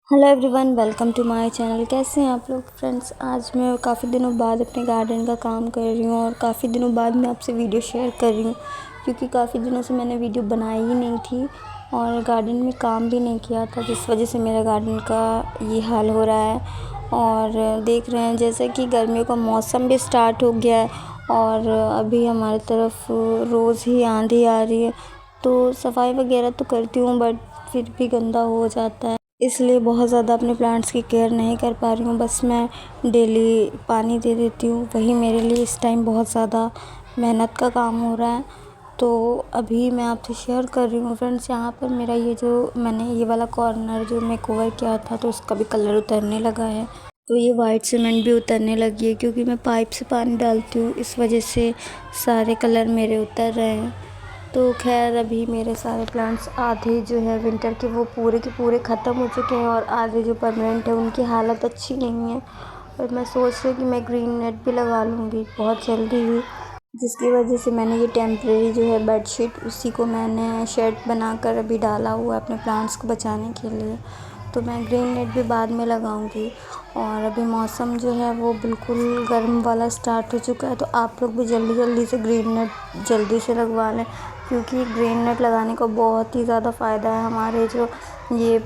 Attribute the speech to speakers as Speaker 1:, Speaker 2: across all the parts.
Speaker 1: Hello everyone, welcome to my channel. कैसे हैं आप लोग फ्रेंड्स। आज मैं काफ़ी दिनों बाद अपने गार्डन का काम कर रही हूँ और काफ़ी दिनों बाद मैं आपसे वीडियो शेयर कर रही हूँ, क्योंकि काफ़ी दिनों से मैंने वीडियो बनाई ही नहीं थी और गार्डन में काम भी नहीं किया था, जिस वजह से मेरा गार्डन का ये हाल हो रहा है। और देख रहे हैं जैसे कि गर्मियों का मौसम भी स्टार्ट हो गया है और अभी हमारी तरफ रोज़ ही आंधी आ रही है, तो सफाई वगैरह तो करती हूँ बट फिर भी गंदा हो जाता है, इसलिए बहुत ज़्यादा अपने प्लांट्स की केयर नहीं कर पा रही हूँ। बस मैं डेली पानी दे देती हूँ, वही मेरे लिए इस टाइम बहुत ज़्यादा मेहनत का काम हो रहा है। तो अभी मैं आपसे शेयर कर रही हूँ फ्रेंड्स, यहाँ पर मेरा ये जो मैंने ये वाला कॉर्नर जो मैं कवर किया था तो उसका भी कलर उतरने लगा है। तो ये वाइट सीमेंट भी उतरने लगी है, क्योंकि मैं पाइप से पानी डालती हूँ, इस वजह से सारे कलर मेरे उतर रहे हैं। तो खैर अभी मेरे सारे प्लांट्स आधे जो है विंटर के वो पूरे के पूरे ख़त्म हो चुके हैं और आधे जो परमानेंट है उनकी हालत अच्छी नहीं है। और मैं सोच रही हूँ कि मैं ग्रीन नेट भी लगा लूँगी बहुत जल्दी ही, जिसकी वजह से मैंने ये टेम्प्रेरी जो है बेडशीट उसी को मैंने शेड बनाकर अभी डाला हुआ है अपने प्लांट्स को बचाने के लिए। तो मैं ग्रीन नेट भी बाद में लगाऊंगी। और अभी मौसम जो है वो बिल्कुल गर्म वाला स्टार्ट हो चुका है, तो आप लोग भी जल्दी जल्दी से ग्रीन नेट जल्दी से लगवा लें, क्योंकि ग्रीन नेट लगाने का बहुत ही ज़्यादा फ़ायदा है। हमारे जो ये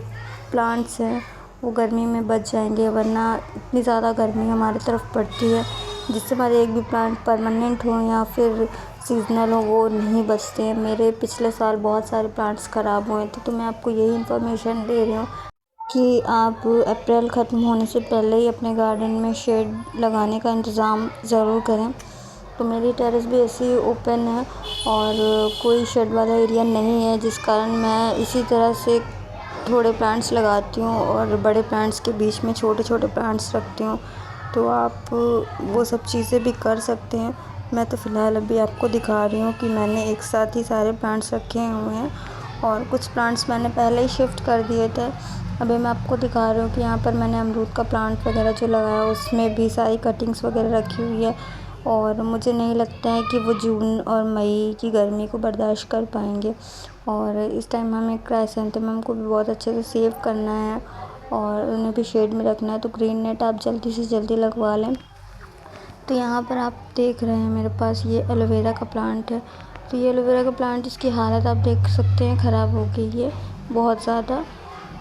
Speaker 1: प्लांट्स हैं वो गर्मी में बच जाएंगे, वरना इतनी ज़्यादा गर्मी हमारी तरफ पड़ती है जिससे हमारे एक भी प्लांट परमानेंट हो या फिर सीजनल हो वो नहीं बचते हैं। मेरे पिछले साल बहुत सारे प्लांट्स ख़राब हुए थे, तो मैं आपको यही इन्फॉर्मेशन दे रही हूँ कि आप अप्रैल ख़त्म होने से पहले ही अपने गार्डन में शेड लगाने का इंतज़ाम ज़रूर करें। तो मेरी टेरेस भी ऐसी ओपन है और कोई शेड वाला एरिया नहीं है, जिस कारण मैं इसी तरह से थोड़े प्लांट्स लगाती हूँ और बड़े प्लांट्स के बीच में छोटे छोटे प्लांट्स रखती हूँ। तो आप वो सब चीज़ें भी कर सकते हैं। मैं तो फ़िलहाल अभी आपको दिखा रही हूँ कि मैंने एक साथ ही सारे प्लांट्स रखे हुए हैं और कुछ प्लांट्स मैंने पहले ही शिफ्ट कर दिए थे। अभी मैं आपको दिखा रही हूँ कि यहाँ पर मैंने अमरूद का प्लांट वगैरह जो लगाया उसमें भी सारी कटिंग्स वगैरह रखी हुई है और मुझे नहीं लगता है कि वो जून और मई की गर्मी को बर्दाश्त कर पाएंगे। और इस टाइम हमें क्राइसेंथेमम को भी बहुत अच्छे से सेव करना है और उन्हें भी शेड में रखना है, तो ग्रीन नेट आप जल्दी से जल्दी लगवा लें। तो यहाँ पर आप देख रहे हैं मेरे पास ये एलोवेरा का प्लांट है। तो ये एलोवेरा का प्लांट, इसकी हालत आप देख सकते हैं ख़राब हो गई है बहुत ज़्यादा।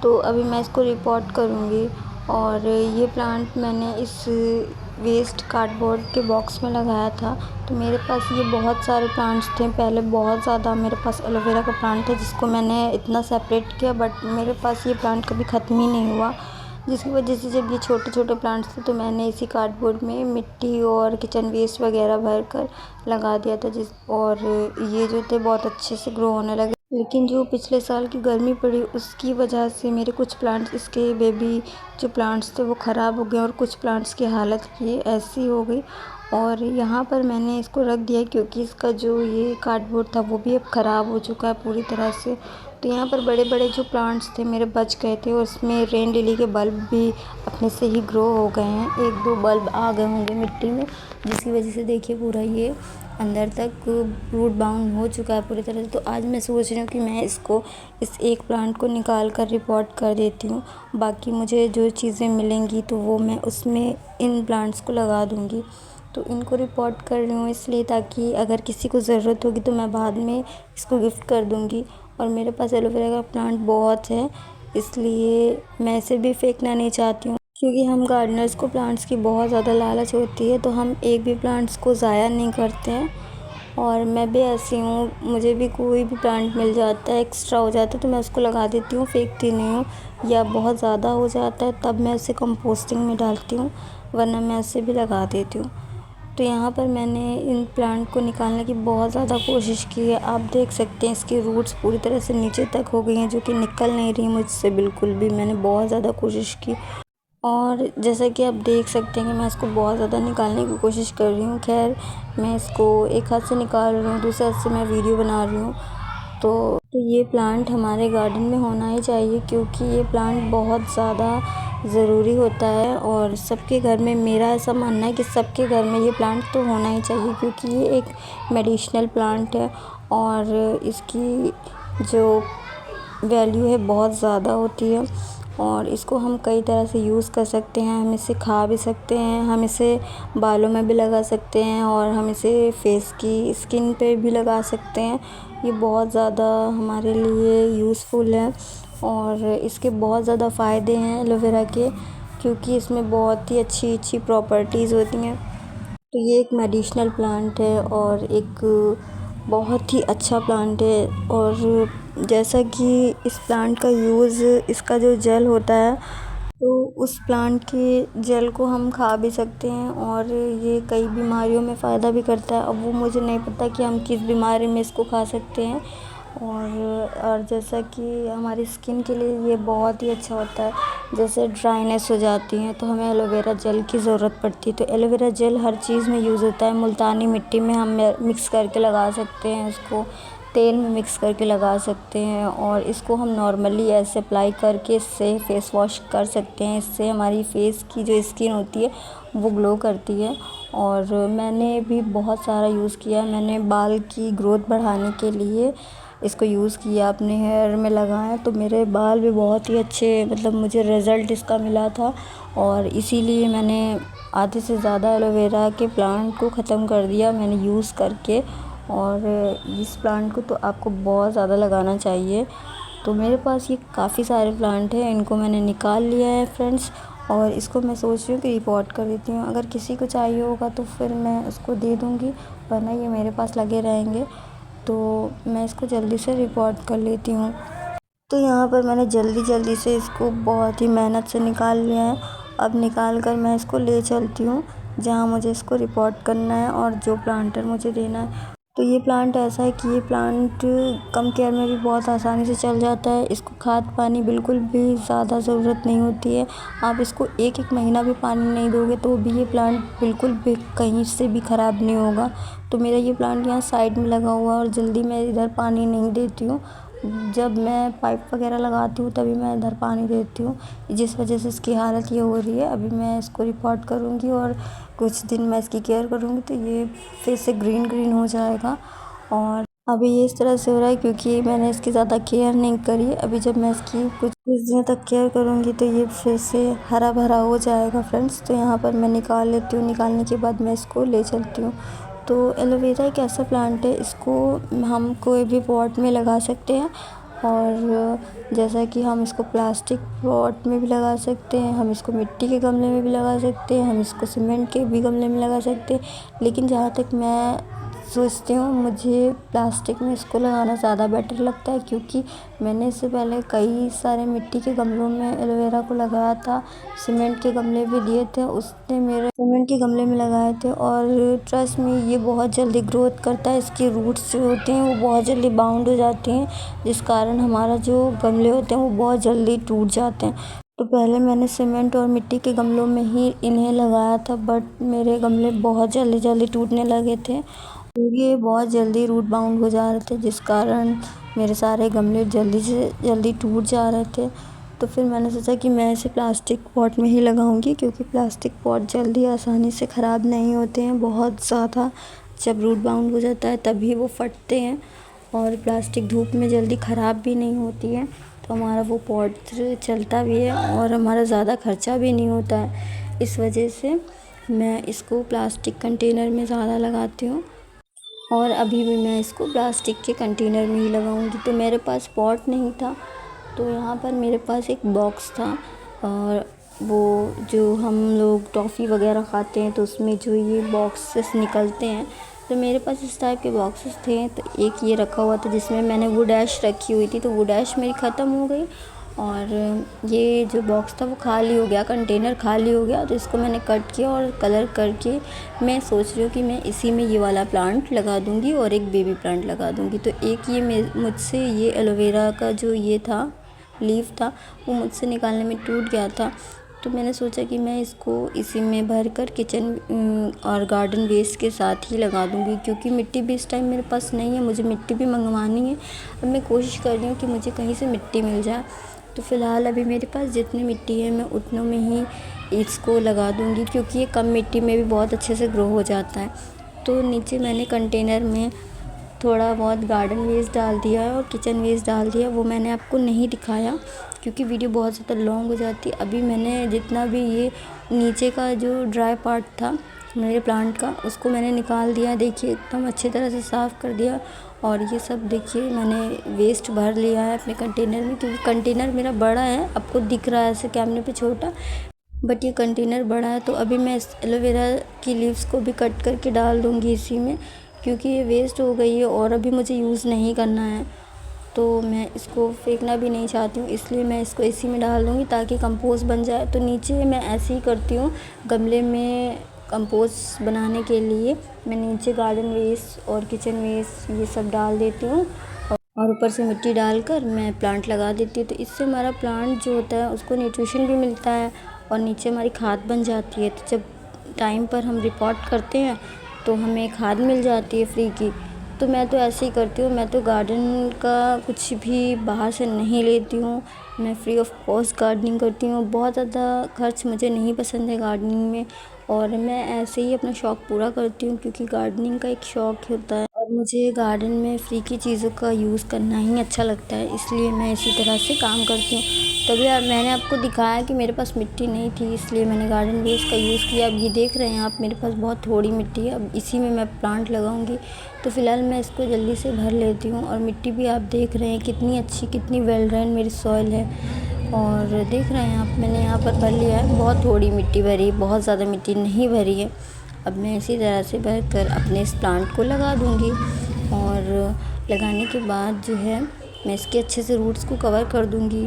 Speaker 1: तो अभी मैं इसको रिपोर्ट करूँगी। और ये प्लांट मैंने इस वेस्ट कार्डबोर्ड के बॉक्स में लगाया था। तो मेरे पास ये बहुत सारे प्लांट्स थे पहले, बहुत ज़्यादा मेरे पास एलोवेरा का प्लांट था जिसको मैंने इतना सेपरेट किया, बट मेरे पास ये प्लांट कभी ख़त्म ही नहीं हुआ, जिसकी वजह से जब ये छोटे छोटे प्लांट्स थे तो मैंने इसी कार्डबोर्ड में मिट्टी और किचन वेस्ट वगैरह भर कर लगा दिया था और ये जो थे बहुत अच्छे से ग्रो होने लगे। लेकिन जो पिछले साल की गर्मी पड़ी उसकी वजह से मेरे कुछ प्लांट्स, इसके बेबी जो प्लांट्स थे वो ख़राब हो गए और कुछ प्लांट्स की हालत ये ऐसी हो गई। और यहाँ पर मैंने इसको रख दिया क्योंकि इसका जो ये कार्डबोर्ड था वो भी अब ख़राब हो चुका है पूरी तरह से। तो यहाँ पर बड़े बड़े जो प्लांट्स थे मेरे बच गए थे और उसमें रेन लिली के बल्ब भी अपने से ही ग्रो हो गए हैं, एक दो बल्ब आ गए होंगे मिट्टी में, जिसकी वजह से देखिए पूरा ये अंदर तक रूट बाउंड हो चुका है पूरी तरह से। तो आज मैं सोच रही हूँ कि मैं इसको इस एक प्लांट को निकाल कर रिपोर्ट कर देती हूँ, बाकी मुझे जो चीज़ें मिलेंगी तो वो मैं उसमें इन प्लांट्स को लगा दूँगी। तो इनको रिपोर्ट कर रही हूँ इसलिए ताकि अगर किसी को ज़रूरत होगी तो मैं बाद में इसको गिफ्ट कर दूँगी। और मेरे पास एलोवेरा का प्लांट बहुत है, इसलिए मैं इसे भी फेंकना नहीं चाहती हूँ, क्योंकि हम गार्डनर्स को प्लांट्स की बहुत ज़्यादा लालच होती है, तो हम एक भी प्लांट्स को ज़ाया नहीं करते हैं। और मैं भी ऐसी हूँ, मुझे भी कोई भी प्लांट मिल जाता है एक्स्ट्रा हो जाता है तो मैं उसको लगा देती हूँ, फेंकती नहीं हूँ। या बहुत ज़्यादा हो जाता है तब मैं उसे कंपोस्टिंग में डालती हूँ, वरना मैं उसे भी लगा देती हूँ। तो यहाँ पर मैंने इन प्लांट को निकालने की बहुत ज़्यादा कोशिश की है। आप देख सकते हैं इसकी रूट्स पूरी तरह से नीचे तक हो गई हैं, जो कि निकल नहीं रही मुझसे बिल्कुल भी। मैंने बहुत ज़्यादा कोशिश की और जैसा कि आप देख सकते हैं कि मैं इसको बहुत ज़्यादा निकालने की कोशिश कर रही हूँ। खैर मैं इसको एक हाथ से निकाल रही हूँ, दूसरे हाथ से मैं वीडियो बना रही हूँ। तो ये प्लांट हमारे गार्डन में होना ही चाहिए, क्योंकि ये प्लांट बहुत ज़्यादा ज़रूरी होता है और सबके घर में, मेरा ऐसा मानना है कि सबके घर में ये प्लांट तो होना ही चाहिए, क्योंकि ये एक मेडिसिनल प्लांट है और इसकी जो वैल्यू है बहुत ज़्यादा होती है। और इसको हम कई तरह से यूज़ कर सकते हैं। हम इसे खा भी सकते हैं, हम इसे बालों में भी लगा सकते हैं और हम इसे फेस की स्किन पे भी लगा सकते हैं। ये बहुत ज़्यादा हमारे लिए यूज़फुल है और इसके बहुत ज़्यादा फ़ायदे हैं एलोवेरा के, क्योंकि इसमें बहुत ही अच्छी अच्छी प्रॉपर्टीज़ होती हैं। तो ये एक मेडिसिनल प्लांट है और एक बहुत ही अच्छा प्लांट है। और जैसा कि इस प्लांट का यूज़, इसका जो जेल होता है, तो उस प्लांट के जेल को हम खा भी सकते हैं और ये कई बीमारियों में फ़ायदा भी करता है। अब वो मुझे नहीं पता कि हम किस बीमारी में इसको खा सकते हैं। और जैसा कि हमारी स्किन के लिए ये बहुत ही अच्छा होता है। जैसे ड्राइनेस हो जाती है तो हमें एलोवेरा जेल की ज़रूरत पड़ती है। तो एलोवेरा जेल हर चीज़ में यूज़ होता है। मुल्तानी मिट्टी में हम मिक्स करके लगा सकते हैं इसको, तेल में मिक्स करके लगा सकते हैं और इसको हम नॉर्मली ऐसे अप्लाई करके इससे फ़ेस वॉश कर सकते हैं। इससे हमारी फ़ेस की जो स्किन होती है वो ग्लो करती है। और मैंने भी बहुत सारा यूज़ किया है। मैंने बाल की ग्रोथ बढ़ाने के लिए इसको यूज़ किया, अपने हेयर में लगाया, तो मेरे बाल भी बहुत ही अच्छे, मतलब मुझे रिज़ल्ट इसका मिला था। और इसीलिए मैंने आधे से ज़्यादा एलोवेरा के प्लांट को ख़त्म कर दिया मैंने यूज़ करके। और इस प्लांट को तो आपको बहुत ज़्यादा लगाना चाहिए। तो मेरे पास ये काफ़ी सारे प्लांट हैं, इनको मैंने निकाल लिया है फ्रेंड्स, और इसको मैं सोच रही हूँ कि रिपोर्ट कर देती हूँ। अगर किसी को चाहिए होगा तो फिर मैं उसको दे दूँगी, वरना ये मेरे पास लगे रहेंगे। तो मैं इसको जल्दी से रिपोर्ट कर लेती हूँ। तो यहाँ पर मैंने जल्दी से इसको बहुत ही मेहनत से निकाल लिया है। अब निकाल कर मैं इसको ले चलती हूँ जहाँ मुझे इसको रिपोर्ट करना है और जो प्लांटर मुझे देना है। तो ये प्लांट ऐसा है कि ये प्लांट कम केयर में भी बहुत आसानी से चल जाता है। इसको खाद पानी बिल्कुल भी ज़्यादा ज़रूरत नहीं होती है। आप इसको एक महीना भी पानी नहीं दोगे तो भी ये प्लांट बिल्कुल भी कहीं से भी ख़राब नहीं होगा। तो मेरा ये प्लांट यहाँ साइड में लगा हुआ है और जल्दी मैं इधर पानी नहीं देती हूँ। जब मैं पाइप वगैरह लगाती हूँ तभी मैं इधर पानी देती हूँ, जिस वजह से इसकी हालत ये हो रही है। अभी मैं इसको रिपोर्ट करूँगी और कुछ दिन मैं इसकी केयर करूँगी तो ये फिर से ग्रीन हो जाएगा। और अभी ये इस तरह से हो रहा है क्योंकि मैंने इसकी ज़्यादा केयर नहीं करी। अभी जब मैं इसकी कुछ दिनों तक केयर करूँगी तो ये फिर से हरा भरा हो जाएगा फ्रेंड्स। तो यहाँ पर मैं निकाल लेती हूँ, निकालने के बाद मैं इसको ले चलती हूँ। तो एलोवेरा एक ऐसा प्लांट है, इसको हम कोई भी पॉट में लगा सकते हैं। और जैसा कि हम इसको प्लास्टिक पॉट में भी लगा सकते हैं, हम इसको मिट्टी के गमले में भी लगा सकते हैं, हम इसको सीमेंट के भी गमले में लगा सकते हैं। लेकिन जहाँ तक मैं सोचती हूँ, मुझे प्लास्टिक में इसको लगाना ज़्यादा बेटर लगता है, क्योंकि मैंने इससे पहले कई सारे मिट्टी के गमलों में एलोवेरा को लगाया था। सीमेंट के गमले भी लिए थे, उसने मेरे सीमेंट के गमले में लगाए थे और ट्रस्ट में ये बहुत जल्दी ग्रोथ करता है। इसकी रूट्स जो होती हैं वो बहुत जल्दी बाउंड हो जाती हैं, जिस कारण हमारा जो गमले होते हैं वो बहुत जल्दी टूट जाते हैं। तो पहले मैंने सीमेंट और मिट्टी के गमलों में ही इन्हें लगाया था, बट मेरे गमले बहुत जल्दी टूटने लगे थे। ये बहुत जल्दी रूट बाउंड हो जा रहे थे, जिस कारण मेरे सारे गमले जल्दी से जल्दी टूट जा रहे थे। तो फिर मैंने सोचा कि मैं इसे प्लास्टिक पॉट में ही लगाऊंगी, क्योंकि प्लास्टिक पॉट जल्दी आसानी से ख़राब नहीं होते हैं। बहुत ज़्यादा जब रूट बाउंड हो जाता है तभी वो फटते हैं, और प्लास्टिक धूप में जल्दी ख़राब भी नहीं होती है। तो हमारा वो पॉट चलता भी है और हमारा ज़्यादा खर्चा भी नहीं होता है। इस वजह से मैं इसको प्लास्टिक कंटेनर में ज़्यादा लगाती हूँ, और अभी भी मैं इसको प्लास्टिक के कंटेनर में ही लगाऊंगी। तो मेरे पास पॉट नहीं था, तो यहाँ पर मेरे पास एक बॉक्स था, और वो जो हम लोग टॉफ़ी वगैरह खाते हैं तो उसमें जो ये बॉक्सेस निकलते हैं, तो मेरे पास इस टाइप के बॉक्सेस थे। तो एक ये रखा हुआ था जिसमें मैंने वुड ऐश रखी हुई थी, तो वुड ऐश मेरी ख़त्म हो गई और ये जो बॉक्स था वो खाली हो गया, कंटेनर खाली हो गया। तो इसको मैंने कट किया और कलर करके मैं सोच रही हूँ कि मैं इसी में ये वाला प्लांट लगा दूँगी और एक बेबी प्लांट लगा दूँगी। तो एक ये मुझसे ये एलोवेरा का जो ये था लीफ था वो मुझसे निकालने में टूट गया था। तो मैंने सोचा कि मैं इसको इसी में भर कर किचन और गार्डन वेस्ट के साथ ही लगा दूँगी, क्योंकि मिट्टी भी इस टाइम मेरे पास नहीं है, मुझे मिट्टी भी मंगवानी है। अब मैं कोशिश कर रही हूँ कि मुझे कहीं से मिट्टी मिल जाए। तो फ़िलहाल अभी मेरे पास जितनी मिट्टी है मैं उतनों में ही इसको लगा दूँगी, क्योंकि ये कम मिट्टी में भी बहुत अच्छे से ग्रो हो जाता है। तो नीचे मैंने कंटेनर में थोड़ा बहुत गार्डन वेस्ट डाल दिया है और किचन वेस्ट डाल दिया, वो मैंने आपको नहीं दिखाया क्योंकि वीडियो बहुत ज़्यादा लॉन्ग हो जाती। अभी मैंने जितना भी ये नीचे का जो ड्राई पार्ट था मेरे प्लांट का, उसको मैंने निकाल दिया। देखिए एकदम अच्छी तरह से साफ़ कर दिया। और ये सब देखिए मैंने वेस्ट भर लिया है अपने कंटेनर में, क्योंकि कंटेनर मेरा बड़ा है, आपको दिख रहा है ऐसे कैमरे पे छोटा, बट ये कंटेनर बड़ा है। तो अभी मैं इस एलोवेरा की लीव्स को भी कट करके डाल दूँगी इसी में, क्योंकि ये वेस्ट हो गई है और अभी मुझे यूज़ नहीं करना है, तो मैं इसको फेंकना भी नहीं चाहती हूँ, इसलिए मैं इसको इसी में डाल दूँगी ताकि कंपोस्ट बन जाए। तो नीचे मैं ऐसे ही करती हूँ, गमले में कंपोस्ट बनाने के लिए मैं नीचे गार्डन वेस्ट और किचन वेस्ट ये सब डाल देती हूँ और ऊपर से मिट्टी डालकर मैं प्लांट लगा देती हूँ। तो इससे हमारा प्लांट जो होता है उसको न्यूट्रिशन भी मिलता है और नीचे हमारी खाद बन जाती है। तो जब टाइम पर हम रिपोर्ट करते हैं तो हमें खाद मिल जाती है फ्री की। तो मैं तो ऐसे ही करती हूँ, मैं तो गार्डन का कुछ भी बाहर से नहीं लेती हूँ, मैं फ्री ऑफ कॉस्ट गार्डनिंग करती हूँ। बहुत ज़्यादा खर्च मुझे नहीं पसंद है गार्डनिंग में, और मैं ऐसे ही अपना शौक़ पूरा करती हूँ क्योंकि गार्डनिंग का एक शौक़ होता है और मुझे गार्डन में फ्री की चीज़ों का यूज़ करना ही अच्छा लगता है, इसलिए मैं इसी तरह से काम करती हूँ। तभी मैंने आपको दिखाया कि मेरे पास मिट्टी नहीं थी, इसलिए मैंने गार्डन वेस्ट का यूज़ किया। अब ये देख रहे हैं आप, मेरे पास बहुत थोड़ी मिट्टी है, अब इसी में मैं प्लांट लगाऊंगी। तो फ़िलहाल मैं इसको जल्दी से भर लेती हूँ। और मिट्टी भी आप देख रहे हैं कितनी अच्छी, कितनी वेल ड्रेन मेरी सॉइल है। और देख रहे हैं आप, मैंने यहाँ पर भर लिया है, बहुत थोड़ी मिट्टी भरी, बहुत ज़्यादा मिट्टी नहीं भरी है। अब मैं इसी तरह से भर कर अपने इस प्लांट को लगा दूँगी। और लगाने के बाद जो है मैं इसके अच्छे से रूट्स को कवर कर दूँगी।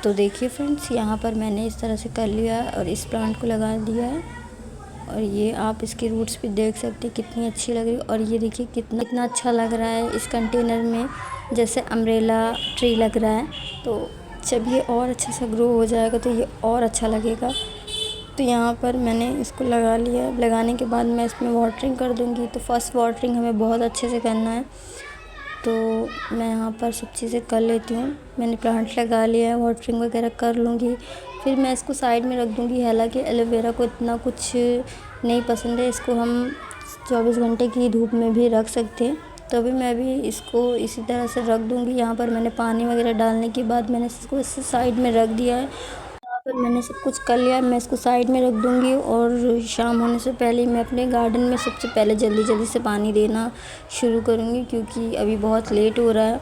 Speaker 1: तो देखिए फ्रेंड्स, यहाँ पर मैंने इस तरह से कर लिया और इस प्लांट को लगा दिया है। और ये आप इसकी रूट्स भी देख सकते हैं कितनी अच्छी लग रही है। और ये देखिए कितना अच्छा लग रहा है इस कंटेनर में, जैसे अम्ब्रेला ट्री लग रहा है। तो जब ये और अच्छा सा ग्रो हो जाएगा तो ये और अच्छा लगेगा। तो यहाँ पर मैंने इसको लगा लिया है। लगाने के बाद मैं इसमें वाटरिंग कर दूँगी। तो फर्स्ट वाटरिंग हमें बहुत अच्छे से करना है, तो मैं यहाँ पर सब चीज़ें कर लेती हूँ। मैंने प्लांट लगा लिया है, वाटरिंग वगैरह कर लूँगी, फिर मैं इसको साइड में रख दूँगी। हालांकि एलोवेरा को इतना कुछ नहीं पसंद है, इसको हम 24 घंटे की धूप में भी रख सकते हैं। तो अभी मैं भी इसको इसी तरह से रख दूँगी। यहाँ पर मैंने पानी वगैरह डालने के बाद मैंने इसको इससे साइड में रख दिया है। यहाँ पर मैंने सब कुछ कर लिया है, मैं इसको साइड में रख दूँगी। और शाम होने से पहले मैं अपने गार्डन में सबसे पहले जल्दी से पानी देना शुरू करूँगी, क्योंकि अभी बहुत लेट हो रहा है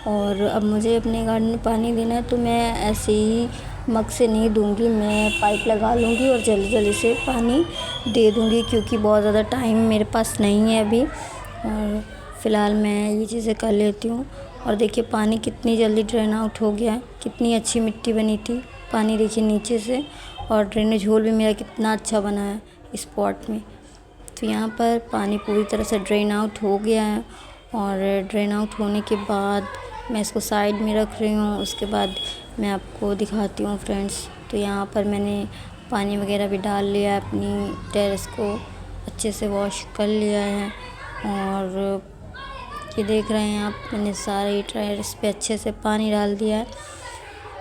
Speaker 1: और अब मुझे अपने गार्डन में पानी देना है। तो मैं ऐसे ही मग से नहीं दूँगी, मैं पाइप लगा लूँगी और जल्दी से पानी दे दूँगी, क्योंकि बहुत ज़्यादा टाइम मेरे पास नहीं है अभी। और फ़िलहाल मैं ये चीज़ें कर लेती हूँ। और देखिए पानी कितनी जल्दी ड्रेन आउट हो गया है, कितनी अच्छी मिट्टी बनी थी। पानी देखिए नीचे से, और ड्रेनेज होल भी मेरा कितना अच्छा बना है इस पॉट में। तो यहाँ पर पानी पूरी तरह से ड्रेन आउट हो गया है। और ड्रेन आउट होने के बाद मैं इसको साइड में रख रही हूँ। उसके बाद मैं आपको दिखाती हूँ फ्रेंड्स। तो यहाँ पर मैंने पानी वगैरह भी डाल लिया है, अपनी टेरेस को अच्छे से वॉश कर लिया है। और ये देख रहे हैं आप, मैंने सारे टेरेस पे अच्छे से पानी डाल दिया है।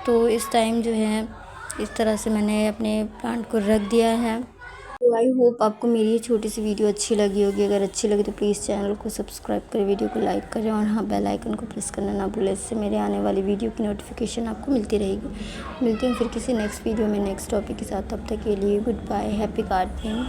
Speaker 1: तो इस टाइम जो है इस तरह से मैंने अपने प्लांट को रख दिया है। तो आई होप आपको मेरी ये छोटी सी वीडियो अच्छी लगी होगी। अगर अच्छी लगी तो प्लीज़ चैनल को सब्सक्राइब करें, वीडियो को लाइक करें और हाँ बेल आइकन को प्रेस करना ना भूलें। इससे मेरे आने वाली वीडियो की नोटिफिकेशन आपको मिलती रहेगी। मिलती हूँ फिर किसी नेक्स्ट वीडियो में नेक्स्ट टॉपिक के साथ। तब तक के लिए गुड बाय, हैप्पी गार्डनिंग।